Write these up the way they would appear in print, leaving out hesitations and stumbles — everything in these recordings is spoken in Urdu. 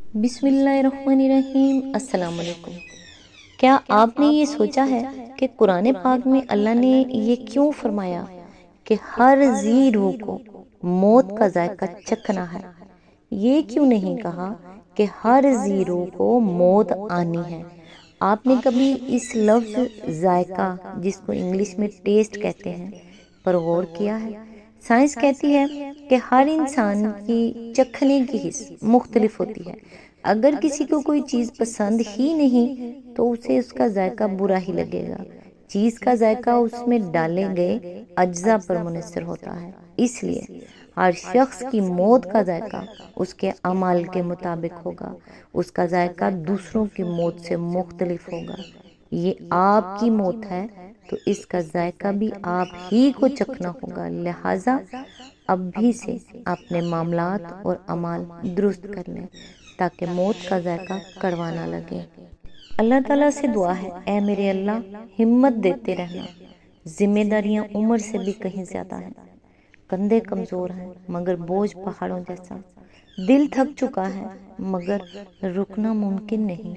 بسم اللہ الرحمن الرحیم۔ السلام علیکم۔ کیا آپ نے یہ سوچا ہے کہ قرآن پاک میں اللہ نے یہ کیوں فرمایا کہ ہر ذی روح کو موت کا ذائقہ چکھنا ہے؟ یہ کیوں نہیں کہا کہ ہر ذی روح کو موت آنی ہے؟ آپ نے کبھی اس لفظ ذائقہ، جس کو انگلش میں ٹیسٹ کہتے ہیں، پر غور کیا ہے؟ سائنس کہتی ہے کہ ہر انسان کی چکھنے کی حس مختلف ہوتی ہے۔ اگر کسی کو کوئی چیز پسند ہی نہیں تو اسے اس کا ذائقہ برا ہی لگے گا۔ چیز کا ذائقہ اس میں ڈالے گئے اجزاء پر منحصر ہوتا ہے۔ اس لیے ہر شخص کی موت کا ذائقہ اس کے اعمال کے مطابق ہوگا۔ اس کا ذائقہ دوسروں کی موت سے مختلف ہوگا۔ یہ آپ کی موت ہے تو اس کا ذائقہ بھی آپ ہی کو چکھنا ہوگا۔ لہٰذا اب بھی سے اپنے معاملات اور اعمال درست کر لیں تاکہ موت کا ذائقہ کڑوا نہ لگے۔ اللہ تعالیٰ سے دعا ہے، اے میرے اللہ، ہمت دیتے رہنا۔ ذمہ داریاں عمر سے بھی کہیں زیادہ ہیں، کندھے کمزور ہیں مگر بوجھ پہاڑوں جیسا، دل تھک چکا ہے مگر رکنا ممکن نہیں۔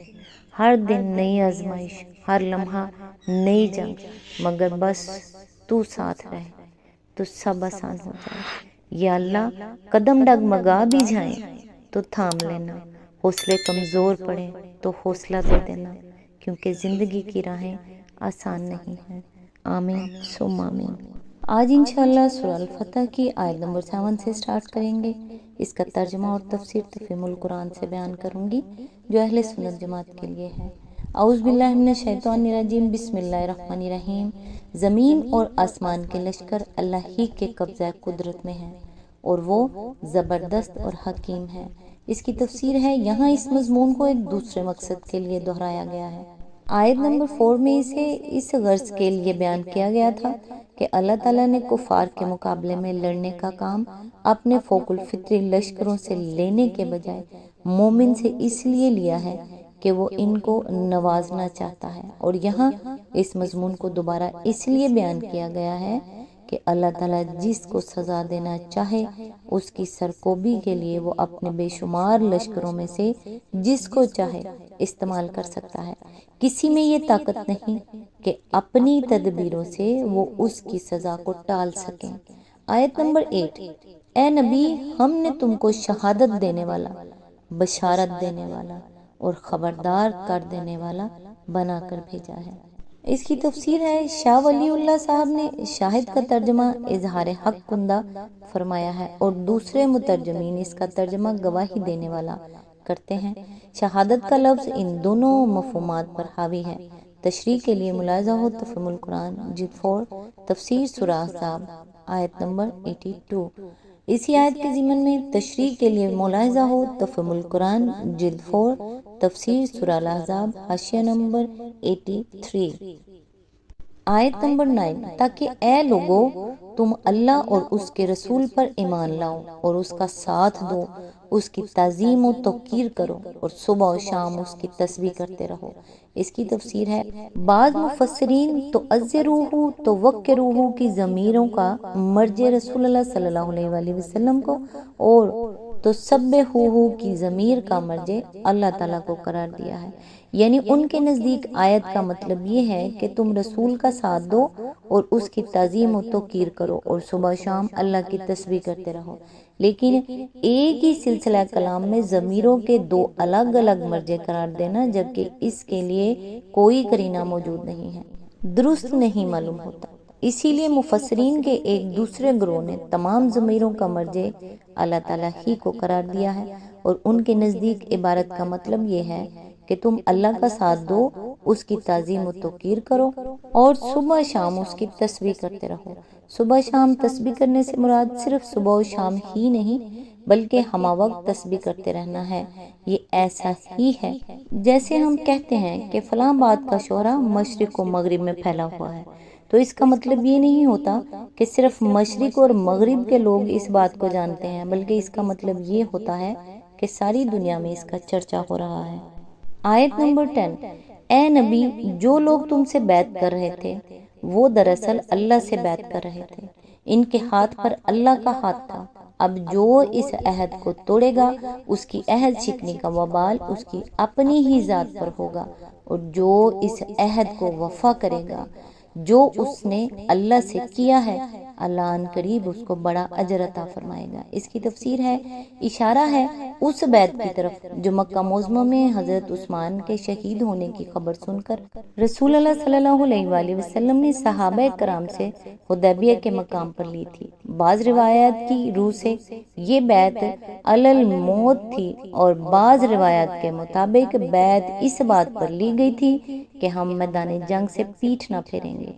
ہر دن نئی آزمائش، ہر لمحہ نئی جنگ، مگر بس تو ساتھ رہے تو سب آسان ہو جائے۔ یا اللہ، قدم ڈگمگا بھی جائیں تو تھام لینا، حوصلے کمزور پڑیں تو حوصلہ دے دینا، کیونکہ زندگی کی راہیں آسان نہیں ہیں۔ آمین ثم آمین۔ آج انشاءاللہ سورہ الفتح کی آیت نمبر 7 سے سٹارٹ کریں گے۔ اس کا ترجمہ اور تفسیر تفہیم القرآن سے بیان کروں گی جو اہل سنت جماعت کے لیے ہے۔ اعوذ باللہ من الشیطان الرجیم، بسم اللہ الرحمن الرحیم۔ زمین اور آسمان کے لشکر اللہ ہی کے قبضہ قدرت میں ہیں اور وہ زبردست اور حکیم ہے۔ اس کی تفسیر ہے، یہاں اس مضمون کو ایک دوسرے مقصد کے لیے دہرایا گیا ہے۔ آیت نمبر 4 میں اسے اس غرض کے لیے بیان کیا گیا تھا کہ اللہ تعالیٰ نے کفار کے مقابلے میں لڑنے کا کام اپنے فوق الفطری لشکروں سے لینے کے بجائے مومن سے اس لیے لیا ہے کہ وہ ان کو نوازنا چاہتا ہے، اور یہاں اس مضمون کو دوبارہ اس لیے بیان کیا گیا ہے کہ اللہ تعالیٰ جس کو سزا دینا چاہے اس کی سرکوبی کے لیے وہ اپنے بے شمار لشکروں میں سے جس کو چاہے استعمال کر سکتا ہے۔ کسی میں یہ طاقت نہیں کہ اپنی تدبیروں سے وہ اس کی سزا کو ٹال سکیں۔ آیت نمبر 8، اے نبی، ہم نے تم کو شہادت دینے والا، بشارت دینے والا اور خبردار کر دینے والا بنا کر بھیجا ہے۔ اس کی تفسیر ہے، شاہ ولی اللہ صاحب نے شاہد کا ترجمہ اظہار حق کندہ فرمایا ہے اور دوسرے مترجمین اس کا ترجمہ گواہی دینے والا کرتے ہیں۔ شہادت کا لفظ ان دونوں مفہومات پر حاوی ہے۔ تشریح کے لیے ملاحظہ ہو تفہیم القرآن جلد 4، تفسیر سورہ احزاب آیت نمبر 82۔ اسی آیت کے ضمن میں تشریح کے لیے ملاحظہ ہو تفہیم القرآن جلد 4، تفسیر سورہ الاحزاب حاشیہ نمبر 83۔ آیت نمبر 9، تاکہ اے لوگو تم اللہ اور اس کے رسول پر ایمان لاؤ اور اس کا ساتھ دو، اس کی تعظیم و توقیر کرو اور صبح و شام اس کی تسبیح کرتے رہو۔ اس کی تفسیر ہے، بعض مفسرین تعزروہ توقروہ کی ضمیروں کا مرجع رسول اللہ صلی اللہ علیہ وآلہ وسلم کو اور تسبحوہ کی ضمیر کا مرجع اللہ تعالیٰ کو قرار دیا ہے۔ یعنی ان کے نزدیک آیت کا مطلب یہ ہے کہ تم رسول کا ساتھ دو اور اس کی تعظیم و توقیر کرو اور صبح شام اللہ کی تسبیح کرتے رہو۔ لیکن ایک ہی سلسلہ کلام میں ضمیروں کے دو الگ الگ مرجع قرار دینا جبکہ اس کے لیے کوئی قرینہ موجود نہیں ہے، درست نہیں معلوم ہوتا۔ اسی لیے مفسرین کے ایک دوسرے گروہ نے تمام ضمیروں کا مرجع اللہ تعالیٰ ہی کو قرار دیا ہے اور ان کے نزدیک عبارت کا مطلب یہ ہے کہ تم اللہ کا ساتھ دو، اس کی تعظیم و توقیر کرو اور صبح شام اس کی تسبیح کرتے رہو۔ صبح شام تسبیح کرنے سے مراد صرف صبح و شام ہی نہیں بلکہ ہمہ وقت تسبیح کرتے رہنا ہے۔ یہ ایسا ہی ہے جیسے ہم کہتے ہیں کہ فلاں بات کا شہرہ مشرق و مغرب میں پھیلا ہوا ہے، تو اس کا مطلب یہ نہیں ہوتا کہ صرف مشرق اور مغرب کے لوگ اس بات کو جانتے ہیں، بلکہ اس کا مطلب یہ ہوتا ہے کہ ساری دنیا میں اس کا چرچا ہو رہا ہے۔ آیت نمبر 10، اے نبی، جو لوگ تم سے بیعت کر رہے تھے وہ دراصل اللہ سے بیعت کر رہے تھے، ان کے ہاتھ پر اللہ کا ہاتھ تھا اب جو اس عہد کو توڑے گا اس کی عہد شکنی کا وبال اس کی اپنی ہی ذات پر ہوگا، اور جو اس عہد کو وفا کرے گا جو اس نے اللہ سے کیا ہے، اللہ ان قریب اس کو بڑا اجر عطا فرمائے گا۔ اس کی تفسیر ہے، اشارہ ہے اس بیعت کی طرف جو مکہ معظمہ میں حضرت عثمان کے شہید ہونے کی خبر سن کر رسول اللہ صلی اللہ علیہ وآلہ وسلم نے صحابہ کرام سے حدیبیہ کے مقام پر لی تھی۔ بعض روایات کی روح سے یہ بیعت علی الموت تھی، اور بعض روایات کے مطابق بیعت اس بات پر لی گئی تھی کہ ہم میدان جنگ سے پیٹھ نہ پھیریں گے۔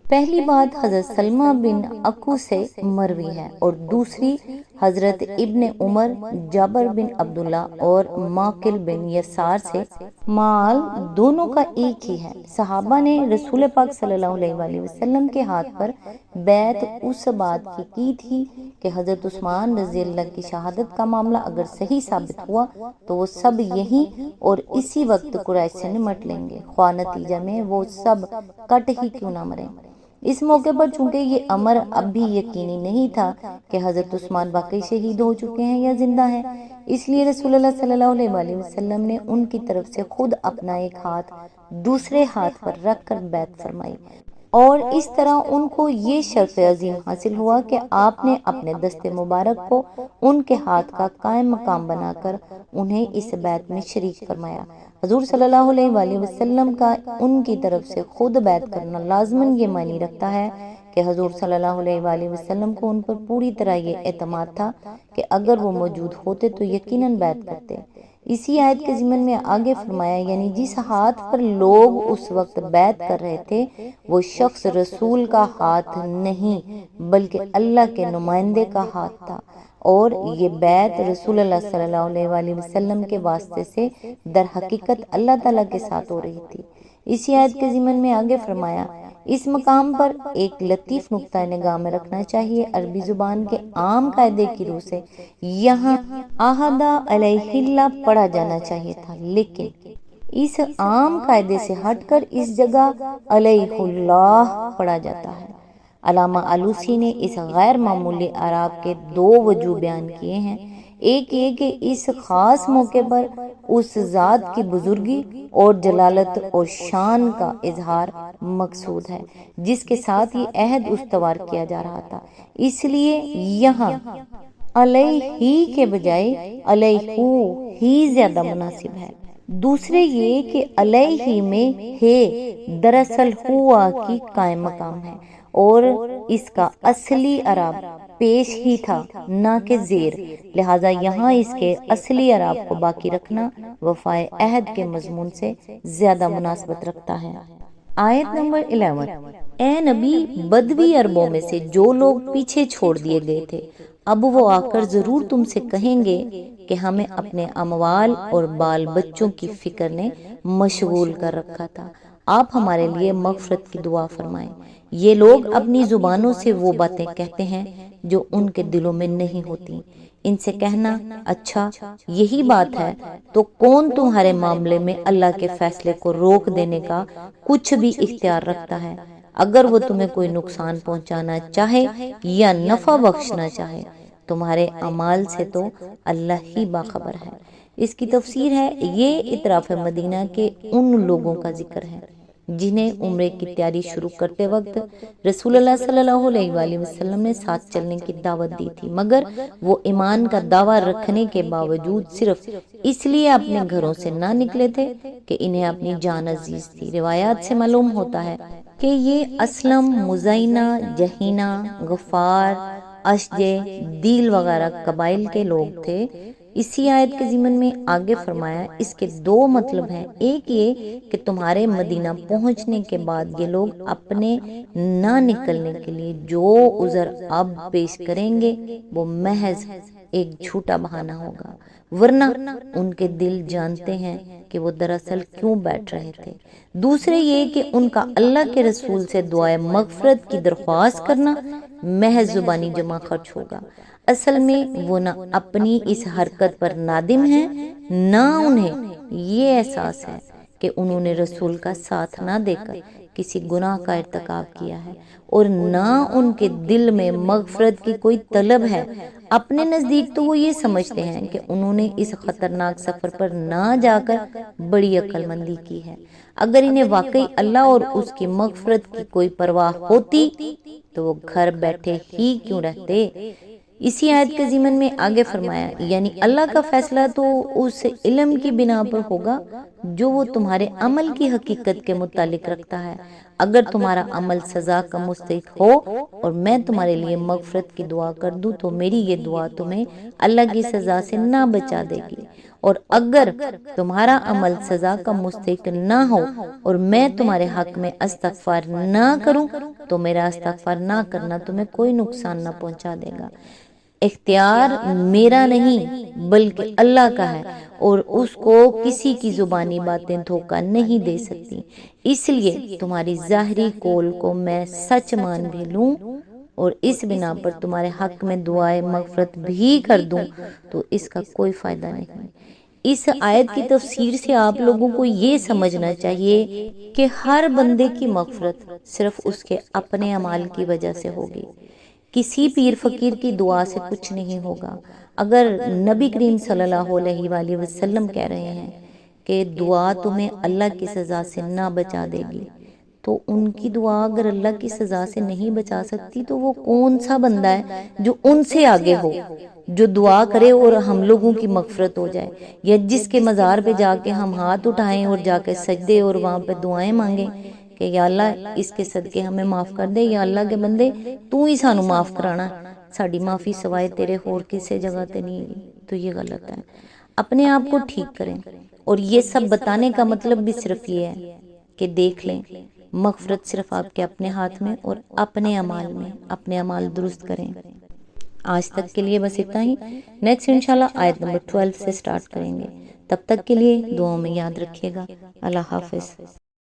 پہلی بات حضرت سلمہ بن اکو سے مروی ہے، اور دوسری حضرت ابن عمر، جابر بن عبداللہ اور ماقل بن یسار سے۔ مال دونوں کا ایک ہی ہے۔ صحابہ نے رسول پاک صلی اللہ علیہ وآلہ وسلم کے ہاتھ پر بیعت اس بات کی تھی کہ حضرت عثمان رضی اللہ کی شہادت کا معاملہ اگر صحیح ثابت ہوا تو وہ سب یہی اور اسی وقت قریش سے نمٹ لیں گے، خواہ نتیجہ میں وہ سب کٹ ہی کیوں نہ مریں۔ اس موقع پر چونکہ یہ امر اب بھی یقینی نہیں تھا کہ حضرت عثمان واقعی شہید ہو چکے ہیں یا زندہ ہیں، اس لیے رسول اللہ صلی اللہ علیہ وآلہ وسلم نے ان کی طرف سے خود اپنا ایک ہاتھ دوسرے ہاتھ پر رکھ کر بیعت فرمائی، اور اس طرح ان کو یہ شرف عظیم حاصل ہوا کہ آپ نے اپنے دست مبارک کو ان کے ہاتھ کا قائم مقام بنا کر انہیں اس بیعت میں شریک فرمایا۔ حضور صلی اللہ علیہ وآلہ وسلم کا ان کی طرف سے خود بیعت کرنا لازماً یہ معنی رکھتا ہے کہ حضور صلی اللہ علیہ وآلہ وسلم کو ان پر پوری طرح یہ اعتماد تھا کہ اگر وہ موجود ہوتے تو یقیناً بیعت کرتے۔ اسی آیت کے ضمن میں آگے فرمایا، یعنی جس ہاتھ پر لوگ اس وقت بیعت کر رہے تھے وہ شخص رسول کا ہاتھ نہیں بلکہ اللہ کے نمائندے کا ہاتھ تھا، اور یہ بیعت رسول اللہ صلی اللہ علیہ وآلہ وسلم کے واسطے سے در حقیقت اللہ تعالیٰ کے ساتھ ہو رہی تھی۔ اسی آیت کے ضمن میں آگے فرمایا، اس مقام پر ایک لطیف نقطہ نگاہ میں رکھنا چاہیے، عربی زبان کے عام قاعدے کی روح سے یہاں احدہ علیہ اللہ پڑھا جانا چاہیے تھا، لیکن اس عام قاعدے سے ہٹ کر اس جگہ علیہ اللہ پڑھا جاتا ہے۔ علامہ آلوسی نے اس غیر معمولی اعراب کے دو وجوہ بیان کیے ہیں۔ ایک یہ کہ اس خاص موقع پر اس ذات کی بزرگی اور جلالت اور شان کا اظہار مقصود ہے جس کے ساتھ یہ عہد استوار کیا جا رہا تھا، اس لیے یہاں علیہ ہی کے بجائے علیہ ہی زیادہ مناسب ہے۔ دوسرے یہ کہ علیہ ہی میں ہے دراصل ہوا کی قائم مقام ہے، اور اس کا اصلی اعراب پیش ہی تھا نہ کہ زیر، لہٰذا یہاں اس کے اصلی اعراب کو باقی رکھنا وفائے عہد کے مضمون سے زیادہ مناسبت رکھتا ہے۔ آیت نمبر 11، اے نبی، بدوی عربوں میں سے جو لوگ پیچھے چھوڑ دیے گئے تھے اب وہ آ کر ضرور تم سے کہیں گے کہ ہمیں اپنے اموال اور بال بچوں کی فکر نے مشغول کر رکھا تھا، آپ ہمارے لیے مغفرت کی دعا فرمائیں۔ یہ لوگ اپنی زبانوں سے وہ باتیں کہتے ہیں جو ان کے دلوں میں نہیں ہوتی۔ ان سے کہنا، اچھا یہی بات ہے تو کون تمہارے معاملے میں اللہ کے فیصلے کو روک دینے کا کچھ بھی اختیار رکھتا ہے؟ اگر وہ تمہیں کوئی نقصان پہنچانا چاہے یا نفع بخشنا چاہے، تمہارے اعمال سے تو اللہ ہی باخبر ہے۔ اس کی تفسیر ہے، یہ اطراف مدینہ کے ان لوگوں کا ذکر ہے جنہیں عمرے کی تیاری شروع کرتے وقت رسول اللہ صلی اللہ علیہ وآلہ وسلم نے ساتھ چلنے کی دعوت دی تھی، مگر وہ ایمان کا دعویٰ رکھنے کے باوجود صرف اس لیے اپنے گھروں سے نہ نکلے تھے کہ انہیں اپنی جان عزیز تھی۔ روایات سے معلوم ہوتا ہے کہ یہ اسلم، مزینہ، جہینہ، غفار، اشجع، دیل وغیرہ قبائل کے لوگ تھے۔ اسی آیت کے ضمن میں آگے فرمایا، اس کے دو مطلب ہیں، ایک یہ کہ تمہارے مدینہ پہنچنے کے بعد یہ لوگ اپنے نہ نکلنے کے لیے جو عذر اب پیش کریں گے وہ محض ایک جھوٹا بہانہ ہوگا، ورنہ ان کے دل جانتے ہیں کہ وہ دراصل کیوں بیٹھ رہے تھے۔ دوسرے یہ کہ ان کا اللہ کے رسول سے دعائے مغفرت کی درخواست کرنا محض زبانی جمع خرچ ہوگا، اصل میں وہ نہ اپنی اس حرکت پر نادم ہیں، نہ انہیں یہ احساس ہے کہ انہوں نے رسول کا ساتھ نہ دے کر کسی گناہ کا ارتکاب کیا ہے، اور نہ ان کے دل میں مغفرت کی کوئی طلب ہے۔ اپنے نزدیک تو وہ یہ سمجھتے ہیں کہ انہوں نے اس خطرناک سفر پر نہ جا کر بڑی عقل مندی کی ہے۔ اگر انہیں واقعی اللہ اور اس کی مغفرت کی کوئی پرواہ ہوتی تو وہ گھر بیٹھے ہی کیوں رہتے۔ اسی آیت کے ضمن میں آگے فرمایا، یعنی اللہ کا فیصلہ تو اس علم کی بنا پر ہوگا جو وہ تمہارے عمل کی حقیقت کے متعلق رکھتا ہے۔ اگر تمہارا عمل سزا کا مستحق ہو اور میں تمہارے لیے مغفرت کی دعا کر دوں تو میری یہ دعا تمہیں اللہ کی سزا سے نہ بچا دے گی، اور اگر تمہارا عمل سزا کا مستحق نہ ہو اور میں تمہارے حق میں استغفار نہ کروں تو میرا استغفار نہ کرنا تمہیں کوئی نقصان نہ پہنچا دے گا۔ اختیار میرا نہیں بلکہ اللہ کا ہے، اور اس کو کسی کی زبانی باتیں دھوکہ نہیں دے سکتی، اس لیے تمہاری ظاہری قول کو میں سچ مان بھی لوں اور اس بنا پر تمہارے حق میں دعائے مغفرت بھی کر دوں تو اس کا کوئی فائدہ نہیں۔ اس آیت کی تفسیر سے آپ لوگوں کو یہ سمجھنا چاہیے کہ ہر بندے کی مغفرت صرف اس کے اپنے اعمال کی وجہ سے ہوگی، کسی پیر فقیر کی دعا سے کچھ نہیں ہوگا۔ اگر نبی کریم صلی اللہ علیہ وآلہ وسلم کہہ رہے ہیں کہ دعا تمہیں اللہ کی سزا سے نہ بچا دے گی، تو ان کی دعا اگر اللہ کی سزا سے نہیں بچا سکتی تو وہ کون سا بندہ ہے جو ان سے آگے ہو، جو دعا کرے اور ہم لوگوں کی مغفرت ہو جائے، یا جس کے مزار پہ جا کے ہم ہاتھ اٹھائیں اور جا کے سجدے اور وہاں پہ دعائیں مانگیں کہ یا اللہ اس کے صدقے ہمیں معاف کر دے، یا اللہ کے بندے تو ہی سانو معاف کرانا، ساڑی معافی سوائے تیرے اور کسے جگہ تے نہیں گی، تو یہ غلط ہے۔ اپنے آپ کو ٹھیک کریں، اور یہ سب بتانے کا مطلب بھی صرف یہ ہے کہ دیکھ لیں مغفرت صرف آپ کے اپنے ہاتھ میں اور اپنے اعمال میں، اپنے اعمال درست کریں۔ آج تک کے لیے بس اتنا ہی، نیکسٹ انشاءاللہ آیت نمبر 12 سے سٹارٹ کریں گے۔ تب تک کے لیے دعاؤں میں یاد رکھیے گا۔ اللہ حافظ۔